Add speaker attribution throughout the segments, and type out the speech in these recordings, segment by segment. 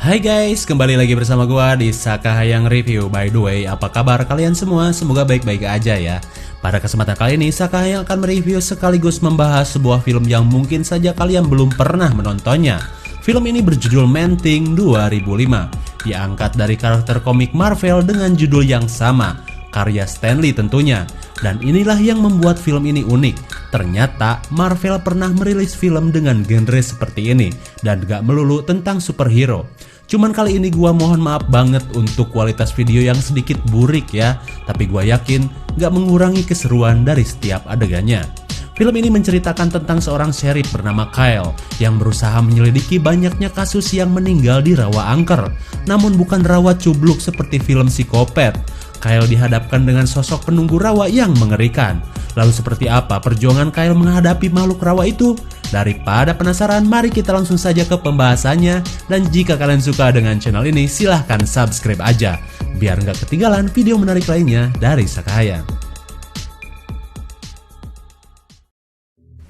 Speaker 1: Hai guys, kembali lagi bersama gua di Sakahayang Review. By the way, apa kabar kalian semua? Semoga baik-baik aja ya. Pada kesempatan kali ini, Sakahayang akan mereview sekaligus membahas sebuah film yang mungkin saja kalian belum pernah menontonnya. Film ini berjudul Man-Thing 2005, diangkat dari karakter komik Marvel dengan judul yang sama, karya Stan Lee tentunya. Dan inilah yang membuat film ini unik. Ternyata Marvel pernah merilis film dengan genre seperti ini dan gak melulu tentang superhero. Cuman kali ini gua mohon maaf banget untuk kualitas video yang sedikit burik ya, tapi gua yakin gak mengurangi keseruan dari setiap adegannya. Film ini menceritakan tentang seorang sheriff bernama Kyle yang berusaha menyelidiki banyaknya kasus yang meninggal di rawa angker. Namun bukan rawa cubluk seperti film psikopat. Kyle dihadapkan dengan sosok penunggu rawa yang mengerikan. Lalu seperti apa perjuangan Kyle menghadapi makhluk rawa itu? Daripada penasaran, mari kita langsung saja ke pembahasannya. Dan jika kalian suka dengan channel ini, silahkan subscribe aja, biar nggak ketinggalan video menarik lainnya dari Sakahayang.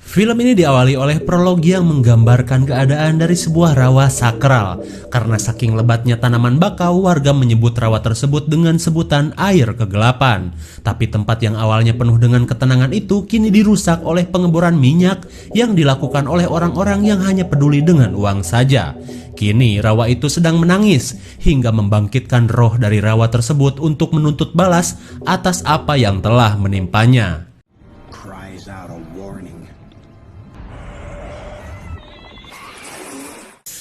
Speaker 1: Film ini diawali oleh prolog yang menggambarkan keadaan dari sebuah rawa sakral. Karena saking lebatnya tanaman bakau, warga menyebut rawa tersebut dengan sebutan air kegelapan. Tapi tempat yang awalnya penuh dengan ketenangan itu kini dirusak oleh pengeboran minyak yang dilakukan oleh orang-orang yang hanya peduli dengan uang saja. Kini rawa itu sedang menangis hingga membangkitkan roh dari rawa tersebut untuk menuntut balas atas apa yang telah menimpanya.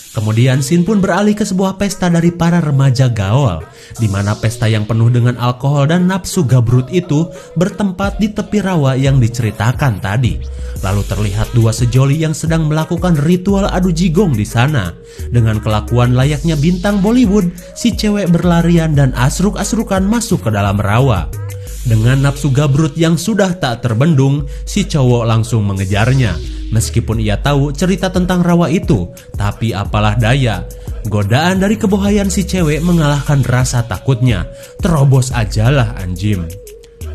Speaker 1: Kemudian scene pun beralih ke sebuah pesta dari para remaja gaul, di mana pesta yang penuh dengan alkohol dan nafsu gabrut itu bertempat di tepi rawa yang diceritakan tadi. Lalu terlihat dua sejoli yang sedang melakukan ritual adu jigong di sana. Dengan kelakuan layaknya bintang Bollywood, si cewek berlarian dan asruk-asrukan masuk ke dalam rawa. Dengan nafsu gabrut yang sudah tak terbendung, si cowok langsung mengejarnya. Meskipun ia tahu cerita tentang rawa itu, tapi apalah daya. Godaan dari kebohaian si cewek mengalahkan rasa takutnya. Terobos ajalah anjim.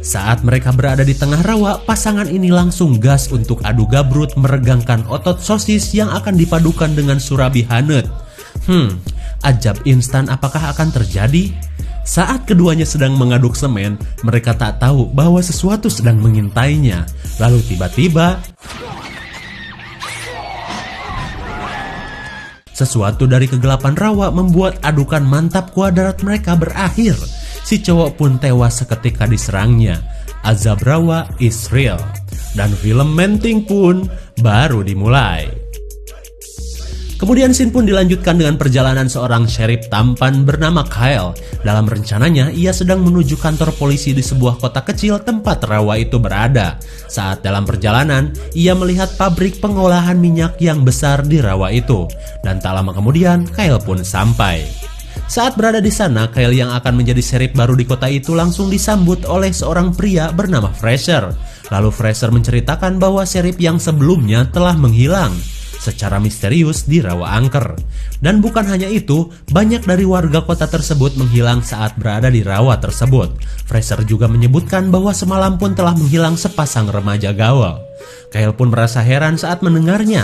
Speaker 1: Saat mereka berada di tengah rawa, pasangan ini langsung gas untuk adu gabrut meregangkan otot sosis yang akan dipadukan dengan surabi hanet. Ajab instan apakah akan terjadi? Saat keduanya sedang mengaduk semen, mereka tak tahu bahwa sesuatu sedang mengintainya. Lalu tiba-tiba sesuatu dari kegelapan rawa membuat adukan mantap kuadrat mereka berakhir. Si cowok pun tewas seketika diserangnya. Azab rawa is real. Dan film Man-Thing pun baru dimulai. Kemudian scene pun dilanjutkan dengan perjalanan seorang sheriff tampan bernama Kyle. Dalam rencananya, ia sedang menuju kantor polisi di sebuah kota kecil tempat rawa itu berada. Saat dalam perjalanan, ia melihat pabrik pengolahan minyak yang besar di rawa itu. Dan tak lama kemudian, Kyle pun sampai. Saat berada di sana, Kyle yang akan menjadi sheriff baru di kota itu langsung disambut oleh seorang pria bernama Fraser. Lalu Fraser menceritakan bahwa sheriff yang sebelumnya telah menghilang secara misterius di rawa angker. Dan bukan hanya itu, banyak dari warga kota tersebut menghilang saat berada di rawa tersebut. Fraser juga menyebutkan bahwa semalam pun telah menghilang sepasang remaja gaul. Kyle pun merasa heran saat mendengarnya,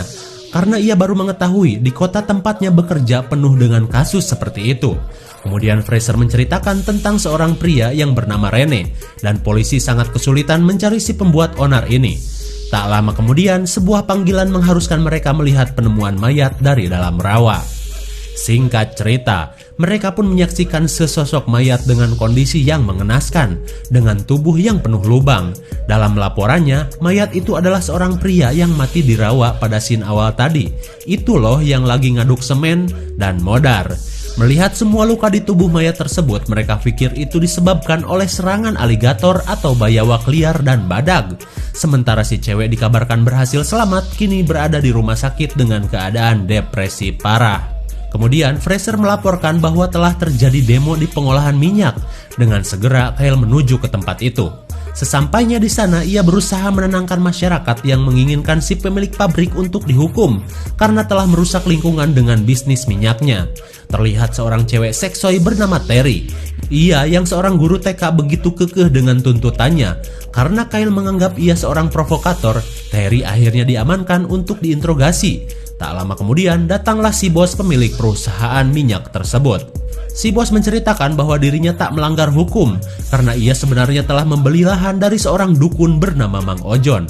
Speaker 1: karena ia baru mengetahui di kota tempatnya bekerja penuh dengan kasus seperti itu. Kemudian Fraser menceritakan tentang seorang pria yang bernama Rene, dan polisi sangat kesulitan mencari si pembuat onar ini. Tak lama kemudian, sebuah panggilan mengharuskan mereka melihat penemuan mayat dari dalam rawa. Singkat cerita, mereka pun menyaksikan sesosok mayat dengan kondisi yang mengenaskan, dengan tubuh yang penuh lubang. Dalam laporannya, mayat itu adalah seorang pria yang mati di rawa pada scene awal tadi. Itu loh yang lagi ngaduk semen dan modar. Melihat semua luka di tubuh mayat tersebut, mereka pikir itu disebabkan oleh serangan aligator atau biawak liar dan badag. Sementara si cewek dikabarkan berhasil selamat, kini berada di rumah sakit dengan keadaan depresi parah. Kemudian Fraser melaporkan bahwa telah terjadi demo di pengolahan minyak. Dengan segera Kyle menuju ke tempat itu. Sesampainya di sana, ia berusaha menenangkan masyarakat yang menginginkan si pemilik pabrik untuk dihukum karena telah merusak lingkungan dengan bisnis minyaknya. Terlihat seorang cewek seksoi bernama Terry. Ia yang seorang guru TK begitu kekeh dengan tuntutannya. Karena Kyle menganggap ia seorang provokator, Terry akhirnya diamankan untuk diinterogasi. Tak lama kemudian datanglah si bos pemilik perusahaan minyak tersebut. Si bos menceritakan bahwa dirinya tak melanggar hukum karena ia sebenarnya telah membeli lahan dari seorang dukun bernama Mang Ojon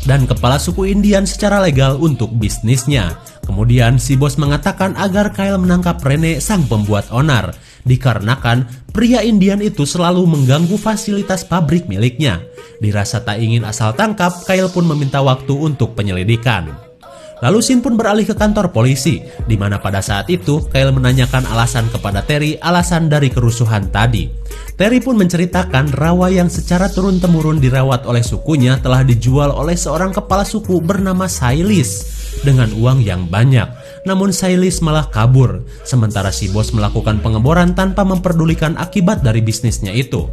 Speaker 1: dan kepala suku Indian secara legal untuk bisnisnya. Kemudian si bos mengatakan agar Kyle menangkap Rene sang pembuat onar, dikarenakan pria Indian itu selalu mengganggu fasilitas pabrik miliknya. Dirasa tak ingin asal tangkap, Kyle pun meminta waktu untuk penyelidikan. Lalu Sin pun beralih ke kantor polisi, di mana pada saat itu Kyle menanyakan alasan kepada Terry alasan dari kerusuhan tadi. Terry pun menceritakan rawa yang secara turun-temurun dirawat oleh sukunya telah dijual oleh seorang kepala suku bernama Silas dengan uang yang banyak. Namun Silas malah kabur, sementara si bos melakukan pengeboran tanpa memperdulikan akibat dari bisnisnya itu.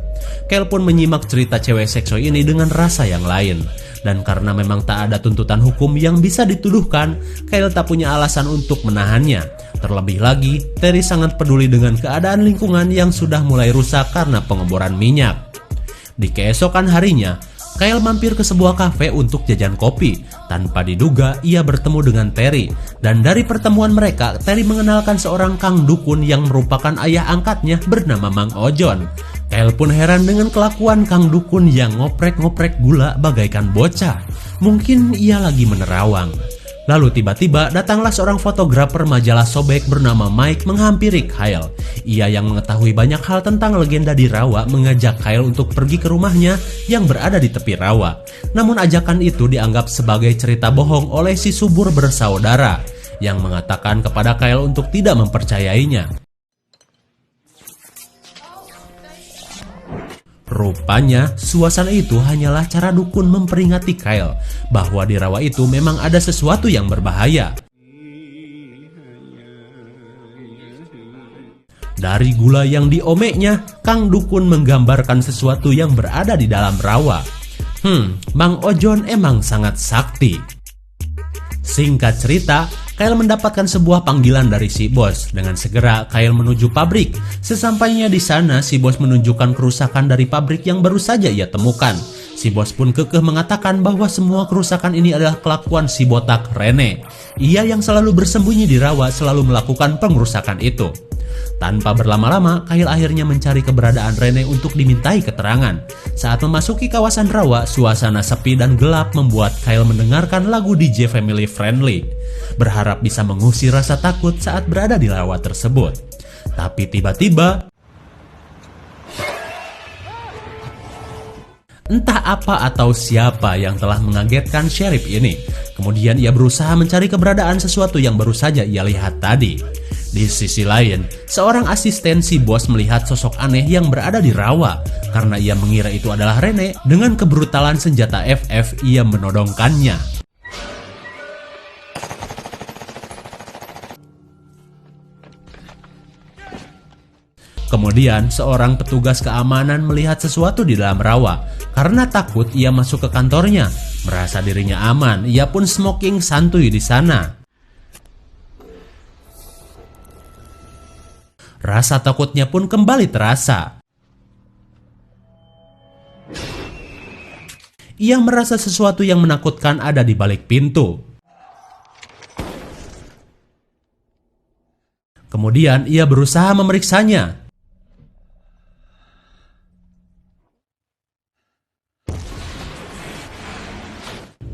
Speaker 1: Kyle pun menyimak cerita cewek sekso ini dengan rasa yang lain. Dan karena memang tak ada tuntutan hukum yang bisa dituduhkan, Kyle tak punya alasan untuk menahannya. Terlebih lagi, Terry sangat peduli dengan keadaan lingkungan yang sudah mulai rusak karena pengeboran minyak. Di keesokan harinya, Kyle mampir ke sebuah kafe untuk jajan kopi. Tanpa diduga, ia bertemu dengan Terry. Dan dari pertemuan mereka, Terry mengenalkan seorang kang dukun yang merupakan ayah angkatnya bernama Mang Ojon. Kyle pun heran dengan kelakuan kang dukun yang ngoprek-ngoprek gula bagaikan bocah. Mungkin ia lagi menerawang. Lalu tiba-tiba datanglah seorang fotografer majalah sobek bernama Mike menghampiri Kyle. Ia yang mengetahui banyak hal tentang legenda di rawa mengajak Kyle untuk pergi ke rumahnya yang berada di tepi rawa. Namun ajakan itu dianggap sebagai cerita bohong oleh si subur bersaudara yang mengatakan kepada Kyle untuk tidak mempercayainya. Rupanya, suasana itu hanyalah cara dukun memperingati Kyle bahwa di rawa itu memang ada sesuatu yang berbahaya. Dari gula yang diomeknya, kang dukun menggambarkan sesuatu yang berada di dalam rawa. Mang Ojon emang sangat sakti. Singkat cerita, Kyle mendapatkan sebuah panggilan dari si bos. Dengan segera Kyle menuju pabrik. Sesampainya di sana, si bos menunjukkan kerusakan dari pabrik yang baru saja ia temukan. Si bos pun kekeh mengatakan bahwa semua kerusakan ini adalah kelakuan si botak Rene. Ia yang selalu bersembunyi di rawa selalu melakukan pengerusakan itu. Tanpa berlama-lama, Kyle akhirnya mencari keberadaan Rene untuk dimintai keterangan. Saat memasuki kawasan rawa, suasana sepi dan gelap membuat Kyle mendengarkan lagu DJ Family Friendly, berharap bisa mengusir rasa takut saat berada di rawa tersebut. Tapi tiba-tiba, entah apa atau siapa yang telah mengagetkan sheriff ini. Kemudian ia berusaha mencari keberadaan sesuatu yang baru saja ia lihat tadi. Di sisi lain, seorang asisten si bos melihat sosok aneh yang berada di rawa. Karena ia mengira itu adalah Rene, dengan kebrutalan senjata FF ia menodongkannya. Kemudian seorang petugas keamanan melihat sesuatu di dalam rawa. Karena takut ia masuk ke kantornya. Merasa dirinya aman, ia pun smoking santuy di sana. Rasa takutnya pun kembali terasa. Ia merasa sesuatu yang menakutkan ada di balik pintu. Kemudian ia berusaha memeriksanya.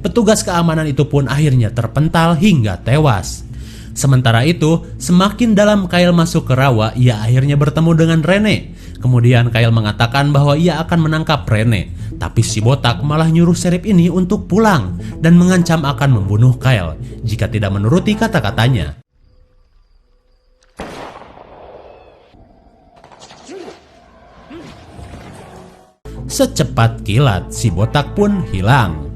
Speaker 1: Petugas keamanan itu pun akhirnya terpental hingga tewas. Sementara itu, semakin dalam Kyle masuk ke rawa, ia akhirnya bertemu dengan Rene. Kemudian Kyle mengatakan bahwa ia akan menangkap Rene. Tapi si botak malah nyuruh sheriff ini untuk pulang dan mengancam akan membunuh Kyle jika tidak menuruti kata-katanya. Secepat kilat, si botak pun hilang.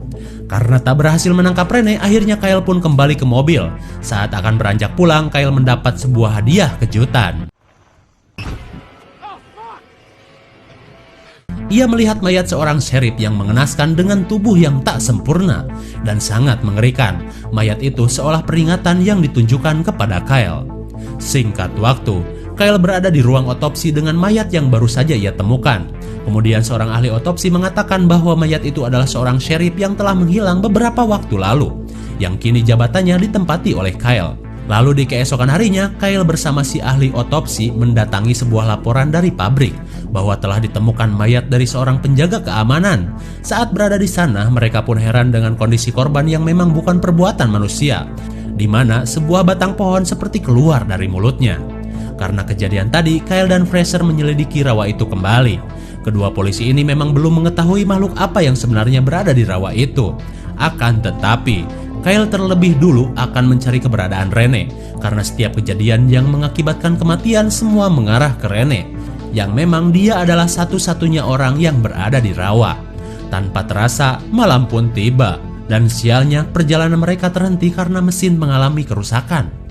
Speaker 1: Karena tak berhasil menangkap Rene, akhirnya Kyle pun kembali ke mobil. Saat akan beranjak pulang, Kyle mendapat sebuah hadiah kejutan. Ia melihat mayat seorang sheriff yang mengenaskan dengan tubuh yang tak sempurna dan sangat mengerikan. Mayat itu seolah peringatan yang ditunjukkan kepada Kyle. Singkat waktu, Kyle berada di ruang otopsi dengan mayat yang baru saja ia temukan. Kemudian seorang ahli otopsi mengatakan bahwa mayat itu adalah seorang sheriff yang telah menghilang beberapa waktu lalu. yang kini jabatannya ditempati oleh Kyle. Lalu di keesokan harinya, Kyle bersama si ahli otopsi mendatangi sebuah laporan dari pabrik bahwa telah ditemukan mayat dari seorang penjaga keamanan. Saat berada di sana, mereka pun heran dengan kondisi korban yang memang bukan perbuatan manusia, di mana sebuah batang pohon seperti keluar dari mulutnya. Karena kejadian tadi, Kyle dan Fraser menyelidiki rawa itu kembali. Kedua polisi ini memang belum mengetahui makhluk apa yang sebenarnya berada di rawa itu. Akan tetapi, Kyle terlebih dulu akan mencari keberadaan Rene, karena setiap kejadian yang mengakibatkan kematian semua mengarah ke Rene, yang memang dia adalah satu-satunya orang yang berada di rawa. Tanpa terasa, malam pun tiba, dan sialnya perjalanan mereka terhenti karena mesin mengalami kerusakan.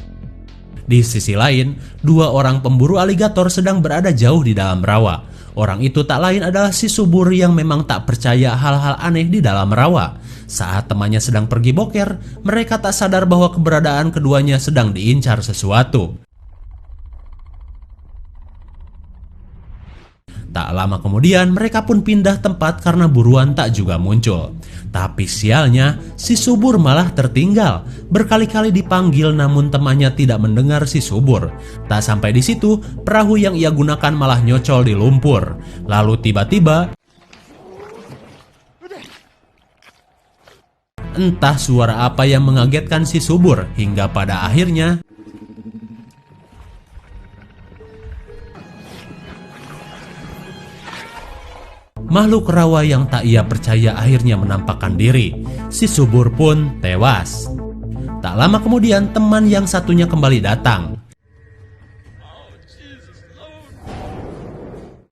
Speaker 1: Di sisi lain, dua orang pemburu aligator sedang berada jauh di dalam rawa. Orang itu tak lain adalah si subur yang memang tak percaya hal-hal aneh di dalam rawa. Saat temannya sedang pergi boker, mereka tak sadar bahwa keberadaan keduanya sedang diincar sesuatu. Tak lama kemudian mereka pun pindah tempat karena buruan tak juga muncul. Tapi sialnya, si subur malah tertinggal. Berkali-kali dipanggil namun temannya tidak mendengar si subur. Tak sampai di situ, perahu yang ia gunakan malah nyocol di lumpur. Lalu tiba-tiba, entah suara apa yang mengagetkan si subur hingga pada akhirnya makhluk rawa yang tak ia percaya akhirnya menampakkan diri. Si subur pun tewas. Tak lama kemudian teman yang satunya kembali datang.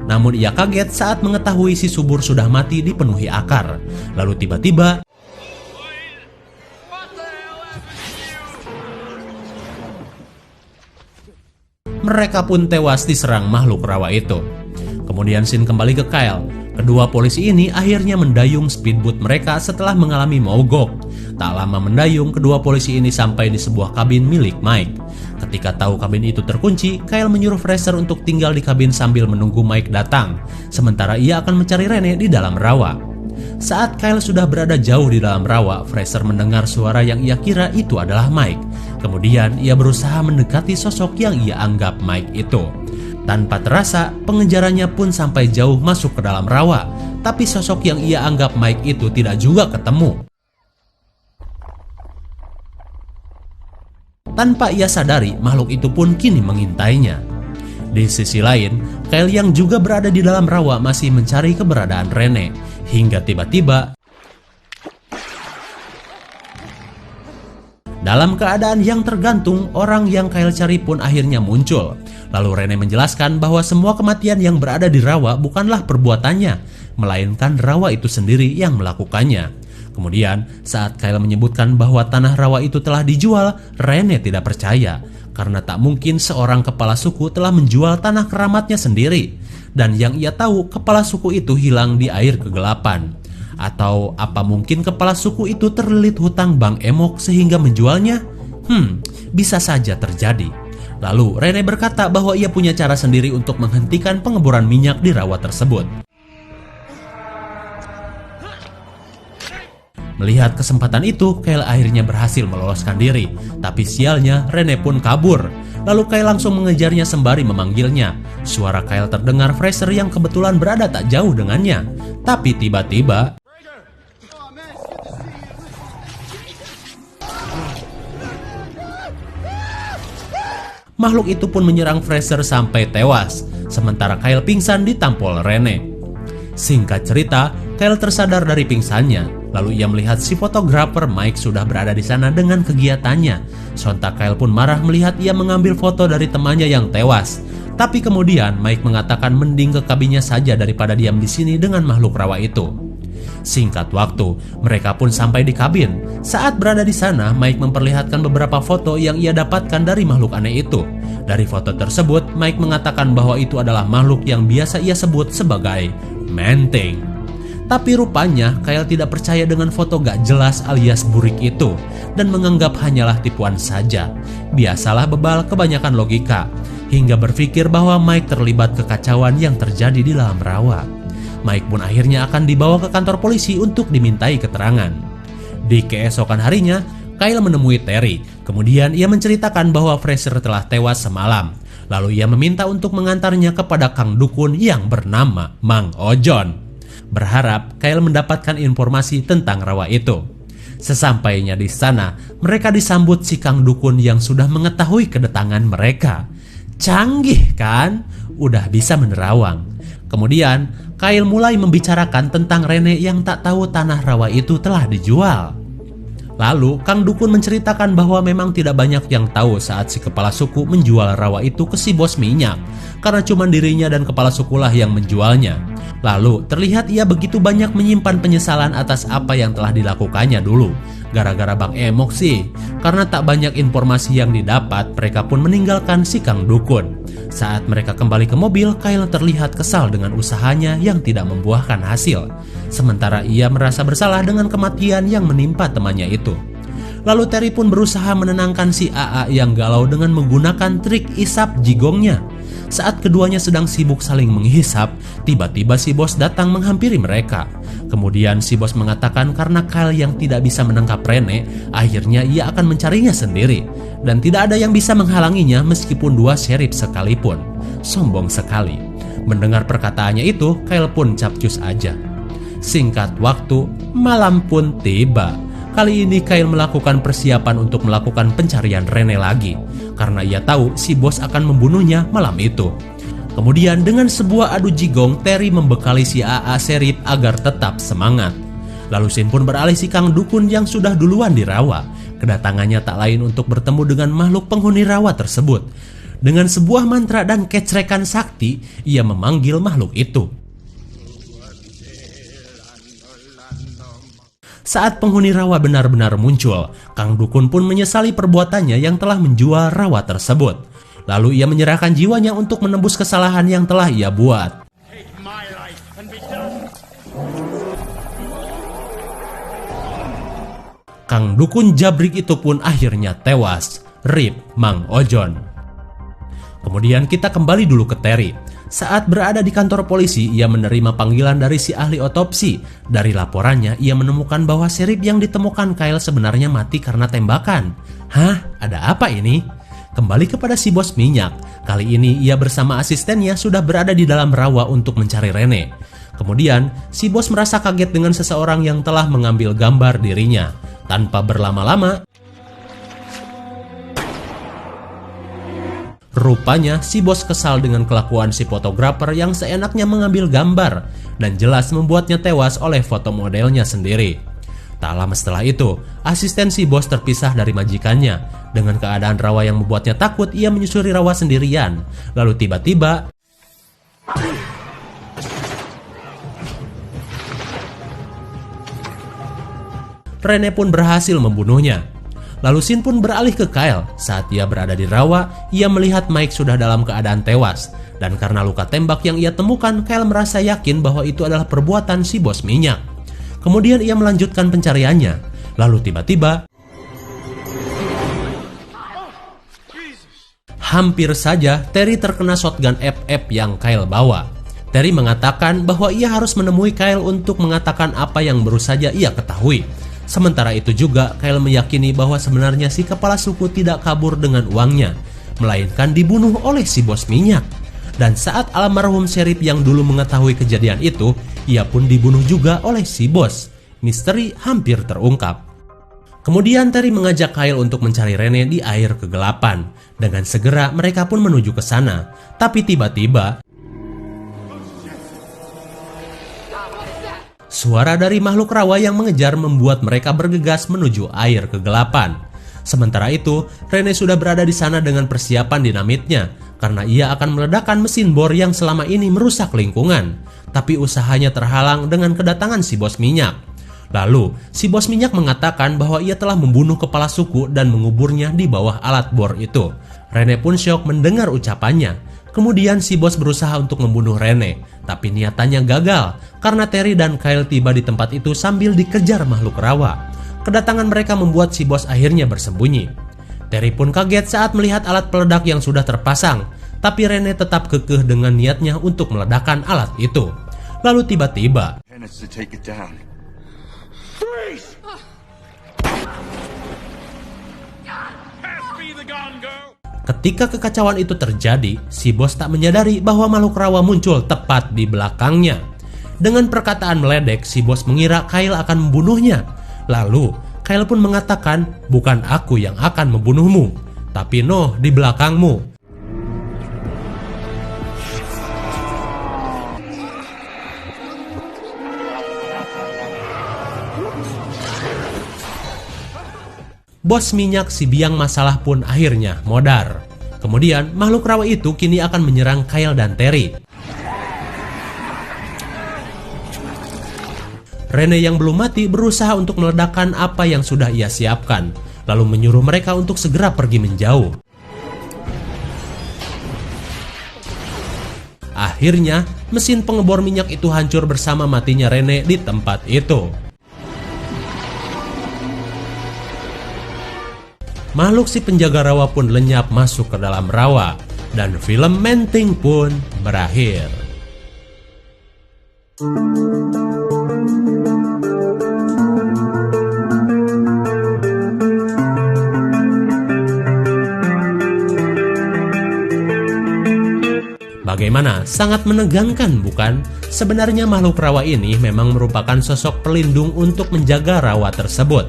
Speaker 1: Namun ia kaget saat mengetahui si subur sudah mati dipenuhi akar. Lalu tiba-tiba mereka pun tewas diserang makhluk rawa itu. Kemudian scene kembali ke Kyle. Kedua polisi ini akhirnya mendayung speedboat mereka setelah mengalami mogok. Tak lama mendayung, kedua polisi ini sampai di sebuah kabin milik Mike. Ketika tahu kabin itu terkunci, Kyle menyuruh Fraser untuk tinggal di kabin sambil menunggu Mike datang. Sementara ia akan mencari Rene di dalam rawa. Saat Kyle sudah berada jauh di dalam rawa, Fraser mendengar suara yang ia kira itu adalah Mike. Kemudian ia berusaha mendekati sosok yang ia anggap Mike itu. Tanpa terasa, pengejarannya pun sampai jauh masuk ke dalam rawa. Tapi sosok yang ia anggap Mike itu tidak juga ketemu. Tanpa ia sadari, makhluk itu pun kini mengintainya. Di sisi lain, Kyle yang juga berada di dalam rawa masih mencari keberadaan Rene. Hingga tiba-tiba, dalam keadaan yang tergantung, orang yang Kyle cari pun akhirnya muncul. Lalu Rene menjelaskan bahwa semua kematian yang berada di rawa bukanlah perbuatannya, melainkan rawa itu sendiri yang melakukannya. Kemudian, saat Kyle menyebutkan bahwa tanah rawa itu telah dijual, Rene tidak percaya, karena tak mungkin seorang kepala suku telah menjual tanah keramatnya sendiri. Dan yang ia tahu, kepala suku itu hilang di air kegelapan. Atau apa mungkin kepala suku itu terlilit hutang Bang Emok sehingga menjualnya? Bisa saja terjadi. Lalu Rene berkata bahwa ia punya cara sendiri untuk menghentikan pengeboran minyak di rawa tersebut. Melihat kesempatan itu, Kyle akhirnya berhasil meloloskan diri. Tapi sialnya, Rene pun kabur. Lalu Kyle langsung mengejarnya sembari memanggilnya. Suara Kyle terdengar Fraser yang kebetulan berada tak jauh dengannya. Tapi tiba-tiba makhluk itu pun menyerang Fraser sampai tewas, sementara Kyle pingsan ditampol Rene. Singkat cerita, Kyle tersadar dari pingsannya. Lalu ia melihat si fotografer Mike sudah berada di sana dengan kegiatannya. Sontak Kyle pun marah melihat ia mengambil foto dari temannya yang tewas. Tapi kemudian Mike mengatakan mending ke kabinnya saja daripada diam di sini dengan makhluk rawa itu. Singkat waktu, mereka pun sampai di kabin. Saat berada di sana, Mike memperlihatkan beberapa foto yang ia dapatkan dari makhluk aneh itu. Dari foto tersebut, Mike mengatakan bahwa itu adalah makhluk yang biasa ia sebut sebagai Manting. Tapi rupanya Kyle tidak percaya dengan foto gak jelas alias burik itu dan menganggap hanyalah tipuan saja. Biasalah bebal kebanyakan logika, hingga berpikir bahwa Mike terlibat kekacauan yang terjadi di dalam rawa. Mike pun akhirnya akan dibawa ke kantor polisi untuk dimintai keterangan. Di keesokan harinya, Kyle menemui Terry. Kemudian ia menceritakan bahwa Fraser telah tewas semalam. Lalu ia meminta untuk mengantarnya kepada Kang Dukun yang bernama Mang Ojon. Berharap Kyle mendapatkan informasi tentang rawa itu. Sesampainya di sana, mereka disambut si Kang Dukun yang sudah mengetahui kedatangan mereka. Canggih kan? Udah bisa menerawang. Kemudian, Kyle mulai membicarakan tentang Rene yang tak tahu tanah rawa itu telah dijual. Lalu, Kang Dukun menceritakan bahwa memang tidak banyak yang tahu saat si kepala suku menjual rawa itu ke si bos minyak, karena cuma dirinya dan kepala sukulah yang menjualnya. Lalu, terlihat ia begitu banyak menyimpan penyesalan atas apa yang telah dilakukannya dulu. Gara-gara Bang Emok sih, karena tak banyak informasi yang didapat, mereka pun meninggalkan si Kang Dukun. Saat mereka kembali ke mobil, Kyle terlihat kesal dengan usahanya yang tidak membuahkan hasil. Sementara ia merasa bersalah dengan kematian yang menimpa temannya itu. Lalu Terry pun berusaha menenangkan si AA yang galau dengan menggunakan trik isap jigongnya. Saat keduanya sedang sibuk saling menghisap, tiba-tiba si bos datang menghampiri mereka. Kemudian si bos mengatakan karena Kyle yang tidak bisa menangkap Rene, akhirnya ia akan mencarinya sendiri. Dan tidak ada yang bisa menghalanginya meskipun 2 sheriff sekalipun. Sombong sekali. Mendengar perkataannya itu, Kyle pun capcus aja. Singkat waktu, malam pun tiba. Kali ini Kyle melakukan persiapan untuk melakukan pencarian Rene lagi, karena ia tahu si bos akan membunuhnya malam itu. Kemudian dengan sebuah adu jigong, Terry membekali si AA Sheriff agar tetap semangat. Lalu Sin pun beralih si Kang Dukun yang sudah duluan di rawa. Kedatangannya tak lain untuk bertemu dengan makhluk penghuni rawa tersebut. Dengan sebuah mantra dan kecrekan sakti, ia memanggil makhluk itu. Saat penghuni rawa benar-benar muncul, Kang Dukun pun menyesali perbuatannya yang telah menjual rawa tersebut. Lalu ia menyerahkan jiwanya untuk menembus kesalahan yang telah ia buat. Kang Dukun jabrik itu pun akhirnya tewas. RIP Mang Ojon. Kemudian kita kembali dulu ke Terry. Saat berada di kantor polisi, ia menerima panggilan dari si ahli otopsi. Dari laporannya, ia menemukan bahwa sheriff yang ditemukan Kyle sebenarnya mati karena tembakan. Hah? Ada apa ini? Kembali kepada si bos minyak. Kali ini ia bersama asistennya sudah berada di dalam rawa untuk mencari Rene. Kemudian, si bos merasa kaget dengan seseorang yang telah mengambil gambar dirinya. Tanpa berlama-lama, rupanya si bos kesal dengan kelakuan si fotografer yang seenaknya mengambil gambar dan jelas membuatnya tewas oleh foto modelnya sendiri. Tak lama setelah itu, asisten si bos terpisah dari majikannya. Dengan keadaan rawa yang membuatnya takut, ia menyusuri rawa sendirian. Lalu tiba-tiba Rene pun berhasil membunuhnya. Lalu Sin pun beralih ke Kyle. Saat ia berada di rawa, ia melihat Mike sudah dalam keadaan tewas. Dan karena luka tembak yang ia temukan, Kyle merasa yakin bahwa itu adalah perbuatan si bos minyak. Kemudian ia melanjutkan pencariannya. Lalu tiba-tiba, hampir saja Terry terkena shotgun FF yang Kyle bawa. Terry mengatakan bahwa ia harus menemui Kyle untuk mengatakan apa yang baru saja ia ketahui. Sementara itu juga, Kyle meyakini bahwa sebenarnya si kepala suku tidak kabur dengan uangnya, melainkan dibunuh oleh si bos minyak. Dan saat almarhum sheriff yang dulu mengetahui kejadian itu, ia pun dibunuh juga oleh si bos. Misteri hampir terungkap. Kemudian Terry mengajak Kyle untuk mencari Rene di air kegelapan. Dengan segera mereka pun menuju ke sana. Tapi tiba-tiba, suara dari makhluk rawa yang mengejar membuat mereka bergegas menuju air kegelapan. Sementara itu, Rene sudah berada di sana dengan persiapan dinamitnya, karena ia akan meledakkan mesin bor yang selama ini merusak lingkungan. Tapi usahanya terhalang dengan kedatangan si bos minyak. Lalu, si bos minyak mengatakan bahwa ia telah membunuh kepala suku dan menguburnya di bawah alat bor itu. Rene pun syok mendengar ucapannya. Kemudian si bos berusaha untuk membunuh Rene, tapi niatannya gagal karena Terry dan Kyle tiba di tempat itu sambil dikejar makhluk rawa. Kedatangan mereka membuat si bos akhirnya bersembunyi. Terry pun kaget saat melihat alat peledak yang sudah terpasang, tapi Rene tetap kekeh dengan niatnya untuk meledakkan alat itu. Lalu tiba-tiba, Ketika kekacauan itu terjadi, si bos tak menyadari bahwa makhluk rawa muncul tepat di belakangnya. Dengan perkataan meledek, si bos mengira Kyle akan membunuhnya. Lalu, Kyle pun mengatakan, "Bukan aku yang akan membunuhmu, tapi Noh di belakangmu." Bos minyak si biang masalah pun akhirnya modar. Kemudian makhluk rawa itu kini akan menyerang Kyle dan Terry. Rene yang belum mati berusaha untuk meledakkan apa yang sudah ia siapkan, lalu menyuruh mereka untuk segera pergi menjauh. Akhirnya, mesin pengebor minyak itu hancur bersama matinya Rene di tempat itu. Makhluk si penjaga rawa pun lenyap masuk ke dalam rawa, dan film Manting pun berakhir. Bagaimana? Sangat menegangkan, bukan? Sebenarnya makhluk rawa ini memang merupakan sosok pelindung untuk menjaga rawa tersebut.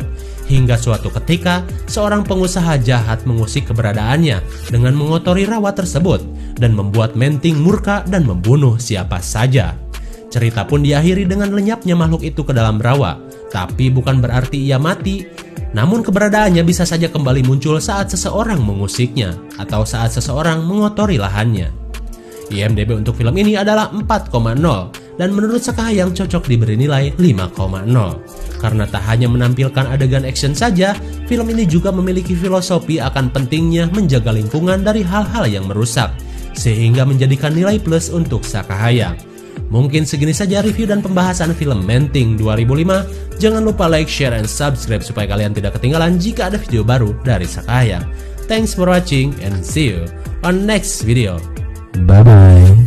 Speaker 1: Hingga suatu ketika, seorang pengusaha jahat mengusik keberadaannya dengan mengotori rawa tersebut dan membuat Manting murka dan membunuh siapa saja. Cerita pun diakhiri dengan lenyapnya makhluk itu ke dalam rawa, tapi bukan berarti ia mati. Namun keberadaannya bisa saja kembali muncul saat seseorang mengusiknya atau saat seseorang mengotori lahannya. IMDb untuk film ini adalah 4,0 dan menurut Sakahayang cocok diberi nilai 5,0. Karena tak hanya menampilkan adegan action saja, film ini juga memiliki filosofi akan pentingnya menjaga lingkungan dari hal-hal yang merusak, sehingga menjadikan nilai plus untuk Sakahayang. Mungkin segini saja review dan pembahasan film Manting 2005. Jangan lupa like, share, and subscribe supaya kalian tidak ketinggalan jika ada video baru dari Sakahayang. Thanks for watching and see you on next video. Bye-bye.